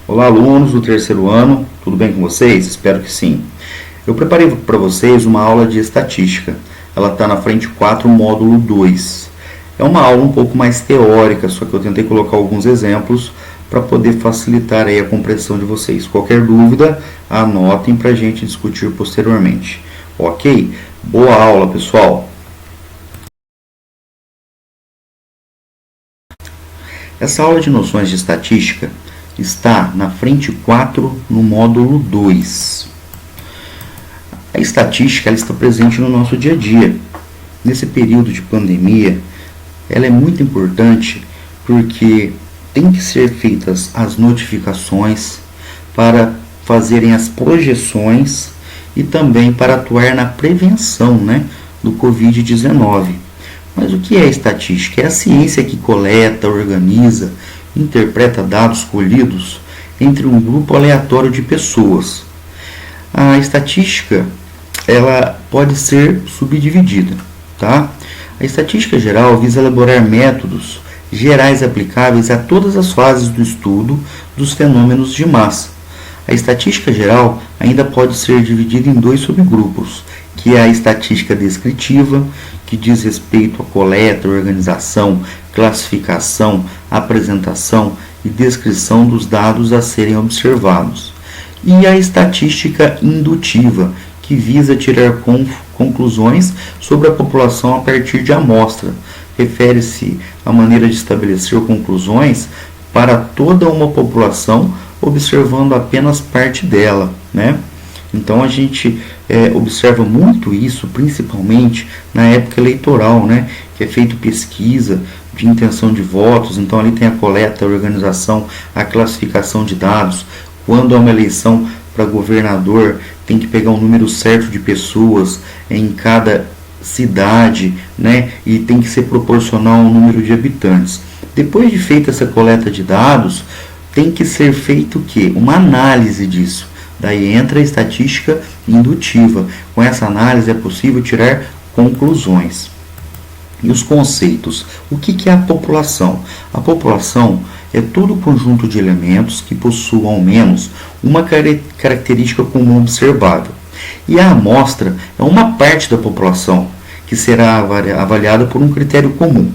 Olá, alunos do terceiro ano, tudo bem com vocês? Espero que sim. Eu preparei para vocês uma aula de estatística. Ela está na frente 4, módulo 2. É uma aula um pouco mais teórica, só que eu tentei colocar alguns exemplos para poder facilitar aí a compreensão de vocês. Qualquer dúvida, anotem para a gente discutir posteriormente. Ok? Boa aula, pessoal! Essa aula de noções de estatística está na frente 4, no módulo 2. A estatística ela está presente no nosso dia a dia. Nesse período de pandemia, ela é muito importante porque tem que ser feitas as notificações para fazerem as projeções e também para atuar na prevenção, do Covid-19. Mas o que é estatística? É a ciência que coleta, organiza, interpreta dados colhidos entre um grupo aleatório de pessoas. A estatística ela pode ser subdividida, tá? A estatística geral visa elaborar métodos gerais aplicáveis a todas as fases do estudo dos fenômenos de massa. A estatística geral ainda pode ser dividida em 2 subgrupos, que é a estatística descritiva, que diz respeito à coleta, organização, classificação, apresentação e descrição dos dados a serem observados, e a estatística indutiva, que visa tirar conclusões sobre a população a partir de amostra. Refere-se à maneira de estabelecer conclusões para toda uma população, observando apenas parte dela, Então a gente observa muito isso, principalmente na época eleitoral, que é feito pesquisa de intenção de votos, então ali tem a coleta, a organização, a classificação de dados. Quando há uma eleição para governador, tem que pegar um número certo de pessoas em cada cidade, e tem que ser proporcional ao número de habitantes. Depois de feita essa coleta de dados, tem que ser feito o quê? Uma análise disso. Daí entra a estatística indutiva. Com essa análise é possível tirar conclusões. E os conceitos? O que é a população? A população é todo o conjunto de elementos que possuam ao menos uma característica comum observável. E a amostra é uma parte da população que será avaliada por um critério comum.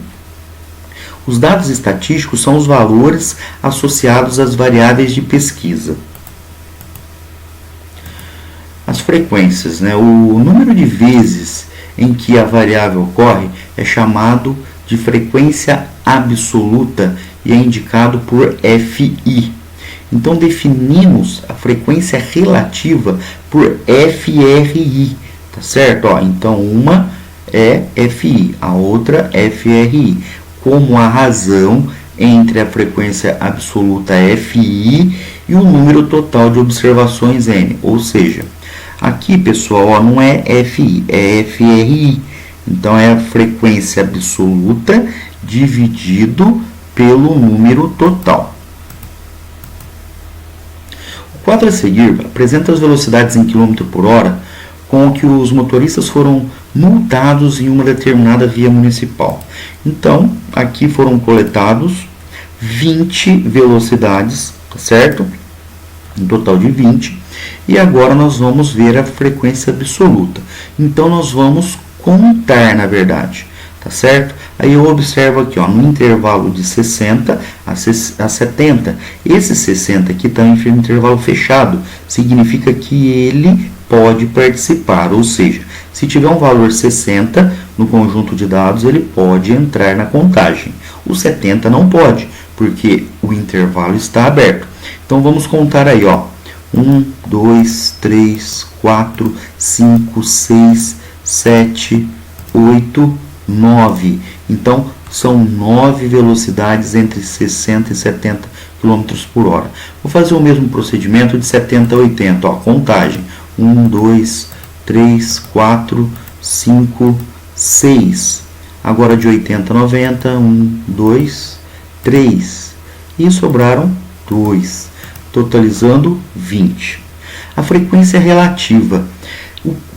Os dados estatísticos são os valores associados às variáveis de pesquisa. As frequências, o número de vezes em que a variável ocorre é chamado de frequência absoluta e é indicado por FI. Então definimos a frequência relativa por FRI, tá certo? Então uma é FI, a outra FRI, como a razão entre a frequência absoluta FI e o número total de observações N, ou seja, aqui, pessoal, não é FI, é FRI. Então, é a frequência absoluta dividido pelo número total. O quadro a seguir apresenta as velocidades em km por hora com que os motoristas foram multados em uma determinada via municipal. Então, aqui foram coletados 20 velocidades, tá certo? Um total de 20. E agora nós vamos ver a frequência absoluta. Então nós vamos contar, na verdade, tá certo? Aí eu observo aqui, no intervalo de 60 a 70. Esse 60 aqui está em intervalo fechado, significa que ele pode participar, ou seja, se tiver um valor 60 no conjunto de dados, ele pode entrar na contagem. O 70 não pode, porque o intervalo está aberto. Então vamos contar aí, 1, 2, 3, 4, 5, 6, 7, 8, 9. Então, são 9 velocidades entre 60 e 70 km por hora. Vou fazer o mesmo procedimento de 70 a 80. Contagem. 1, 2, 3, 4, 5, 6. Agora de 80 a 90. 1, 2, 3. E sobraram 2. Totalizando 20. A frequência relativa.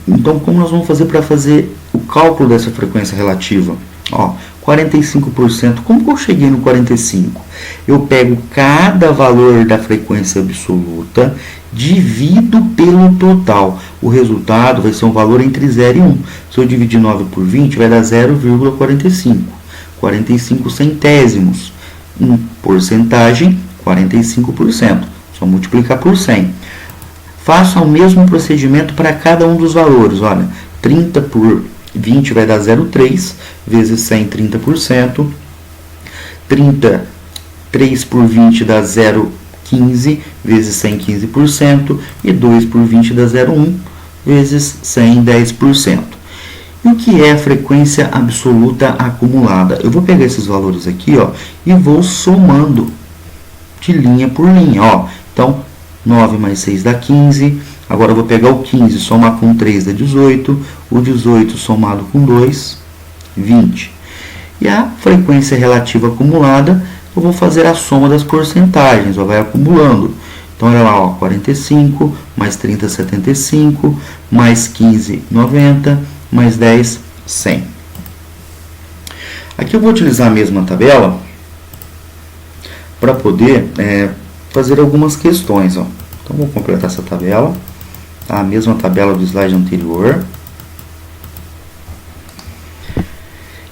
Então, como nós vamos fazer para fazer o cálculo dessa frequência relativa? 45%. Como que eu cheguei no 45%? Eu pego cada valor da frequência absoluta, divido pelo total. O resultado vai ser um valor entre 0 e 1. Se eu dividir 9 por 20, vai dar 0,45. 45 centésimos. Em porcentagem, 45%. Só multiplicar por 100. Faça o mesmo procedimento para cada um dos valores. Olha, 30 por 20 vai dar 0,3, vezes 100, 30%. 33 por 20 dá 0,15, vezes 100, 15%. E 2 por 20 dá 0,1, vezes 100, 10%. E o que é a frequência absoluta acumulada? Eu vou pegar esses valores aqui, ó, e vou somando de linha por linha. Ó. Então, 9 mais 6 dá 15. Agora eu vou pegar o 15, somar com 3 dá 18. O 18 somado com 2, 20. E a frequência relativa acumulada, eu vou fazer a soma das porcentagens, ó, vai acumulando. Então, olha lá, ó, 45, mais 30, 75, mais 15, 90, mais 10, 100. Aqui eu vou utilizar a mesma tabela para poder fazer algumas questões. Ó. Então, vou completar essa tabela, tá? A mesma tabela do slide anterior.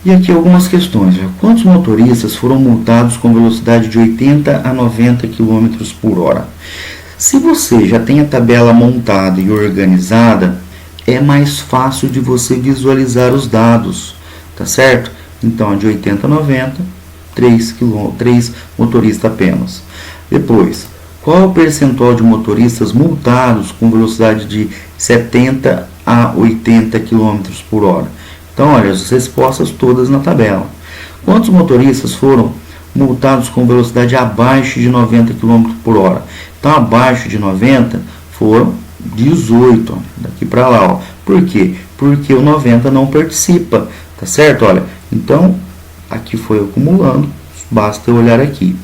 E aqui algumas questões. Ó. Quantos motoristas foram multados com velocidade de 80 a 90 km por hora? Se você já tem a tabela montada e organizada, é mais fácil de você visualizar os dados, tá certo? Então, de 80 a 90, 3 motoristas apenas. Depois, qual é o percentual de motoristas multados com velocidade de 70 a 80 km por hora? Então, olha, as respostas todas na tabela. Quantos motoristas foram multados com velocidade abaixo de 90 km por hora? Então, abaixo de 90 foram 18, ó, daqui para lá, ó. Por quê? Porque o 90 não participa, tá certo? Olha, então, aqui foi acumulando, basta eu olhar aqui.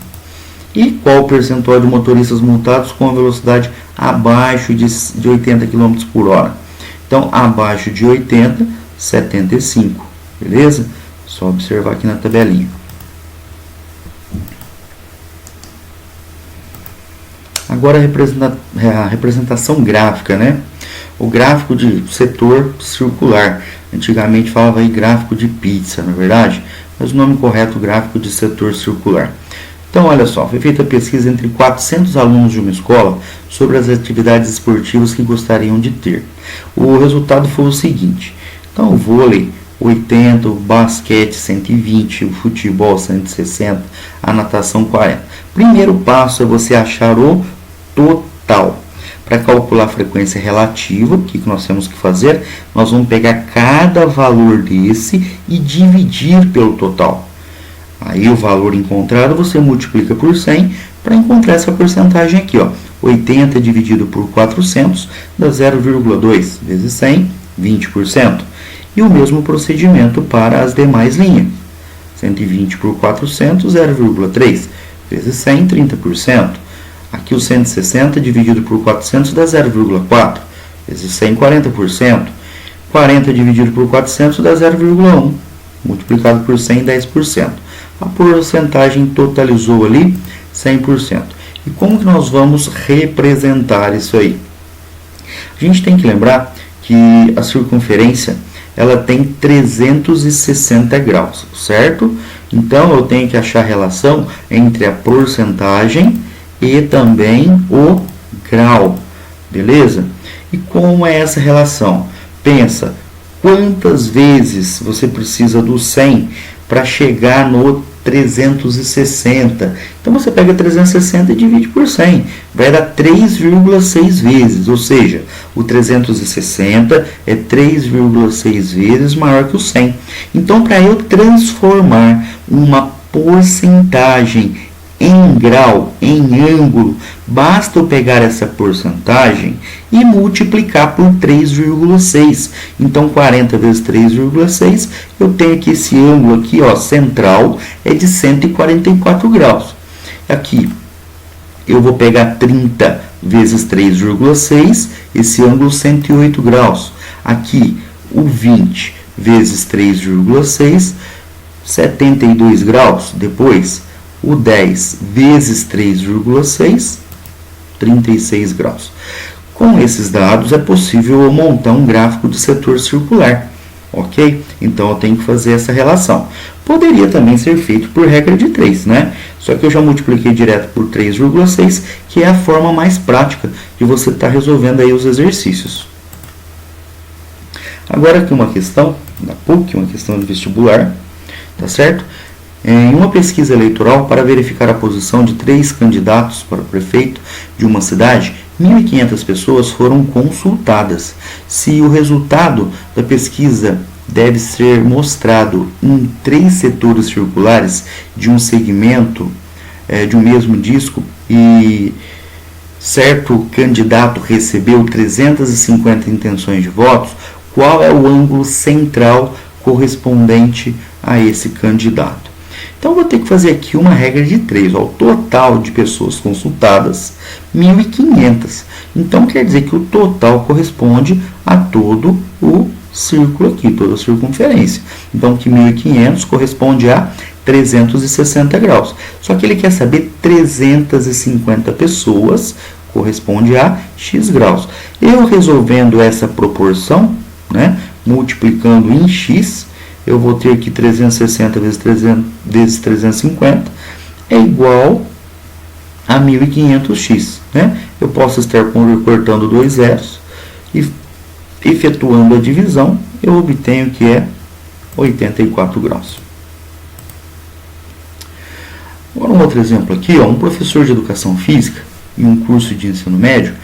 E qual o percentual de motoristas multados com a velocidade abaixo de 80 km por hora? Então, abaixo de 80, 75, beleza? Só observar aqui na tabelinha. Agora a representação gráfica, né? O gráfico de setor circular. Antigamente falava aí gráfico de pizza, na verdade, mas o nome correto é gráfico de setor circular. Então, olha só, foi feita pesquisa entre 400 alunos de uma escola sobre as atividades esportivas que gostariam de ter. O resultado foi o seguinte. Então, o vôlei 80, o basquete 120, o futebol 160, a natação 40. Primeiro passo é você achar o total. Para calcular a frequência relativa, o que nós temos que fazer? Nós vamos pegar cada valor desse e dividir pelo total. Aí o valor encontrado você multiplica por 100 para encontrar essa porcentagem aqui. Ó. 80 dividido por 400 dá 0,2 vezes 100, 20%. E o mesmo procedimento para as demais linhas. 120 por 400, 0,3 vezes 100, 30%. Aqui o 160 dividido por 400 dá 0,4 vezes 100, 40%. 40 dividido por 400 dá 0,1. Multiplicado por 100, 10%. A porcentagem totalizou ali 100%. E como que nós vamos representar isso aí? A gente tem que lembrar que a circunferência ela tem 360 graus, certo? Então, eu tenho que achar a relação entre a porcentagem e também o grau, beleza? E como é essa relação? Pensa, quantas vezes você precisa do 100 para chegar no 360? Então, você pega 360 e divide por 100, vai dar 3,6 vezes, ou seja, o 360 é 3,6 vezes maior que o 100. Então, para eu transformar uma porcentagem em grau, em ângulo, basta eu pegar essa porcentagem e multiplicar por 3,6. Então, 40 vezes 3,6, eu tenho aqui esse ângulo aqui, ó, central, é de 144 graus. Aqui, eu vou pegar 30 vezes 3,6, esse ângulo 108 graus. Aqui, o 20 vezes 3,6, 72 graus, depois o 10 vezes 3,6, 36 graus. Com esses dados é possível eu montar um gráfico de setor circular, ok? Então eu tenho que fazer essa relação. Poderia também ser feito por regra de 3, né? Só que eu já multipliquei direto por 3,6, que é a forma mais prática de você estar resolvendo aí os exercícios. Agora aqui uma questão da PUC, uma questão de vestibular, tá certo? Em uma pesquisa eleitoral para verificar a posição de 3 candidatos para prefeito de uma cidade, 1.500 pessoas foram consultadas. Se o resultado da pesquisa deve ser mostrado em 3 setores circulares de um segmento de um mesmo disco e certo candidato recebeu 350 intenções de votos, qual é o ângulo central correspondente a esse candidato? Então, vou ter que fazer aqui uma regra de 3. Ó, o total de pessoas consultadas, 1.500. Então, quer dizer que o total corresponde a todo o círculo aqui, toda a circunferência. Então, que 1.500 corresponde a 360 graus. Só que ele quer saber 350 pessoas corresponde a x graus. Eu resolvendo essa proporção, né, multiplicando em x, eu vou ter aqui 360 vezes 350 é igual a 1.500x. Né? Eu posso estar cortando 2 zeros e efetuando a divisão, eu obtenho que é 84 graus. Agora um outro exemplo aqui, ó, um professor de educação física em um curso de ensino médio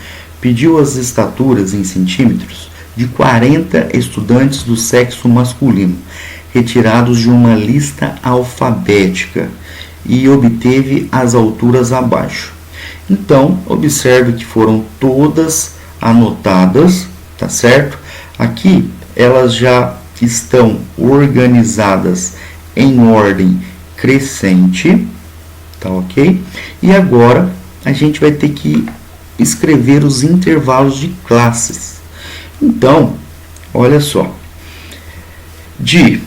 pediu as estaturas em centímetros de 40 estudantes do sexo masculino, retirados de uma lista alfabética, e obteve as alturas abaixo. Então, observe que foram todas anotadas, tá certo? Aqui, elas já estão organizadas em ordem crescente, tá ok? E agora, a gente vai ter que escrever os intervalos de classes. Então, olha só, de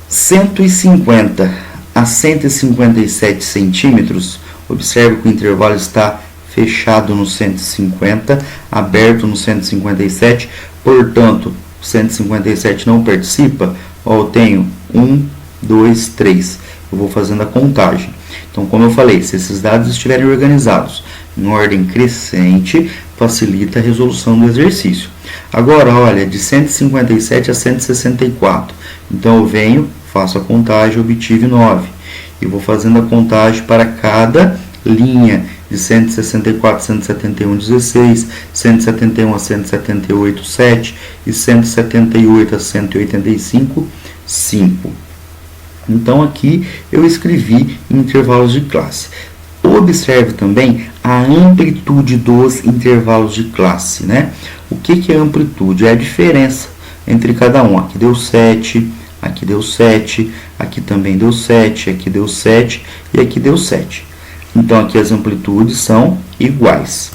150 a 157 centímetros, observe que o intervalo está fechado no 150, aberto no 157, portanto, 157 não participa, ó, eu tenho 1, 2, 3, eu vou fazendo a contagem. Então, como eu falei, se esses dados estiverem organizados em ordem crescente, facilita a resolução do exercício. Agora, olha, de 157 a 164. Então, eu venho, faço a contagem, obtive 9. E vou fazendo a contagem para cada linha. De 164 a 171, 16. 171 a 178, 7. E 178 a 185, 5. Então, aqui eu escrevi intervalos de classe. Observe também a amplitude dos intervalos de classe, né? O que é amplitude? É a diferença entre cada um. Aqui deu 7, aqui deu 7, aqui também deu 7, aqui deu 7 e aqui deu 7. Então, aqui as amplitudes são iguais.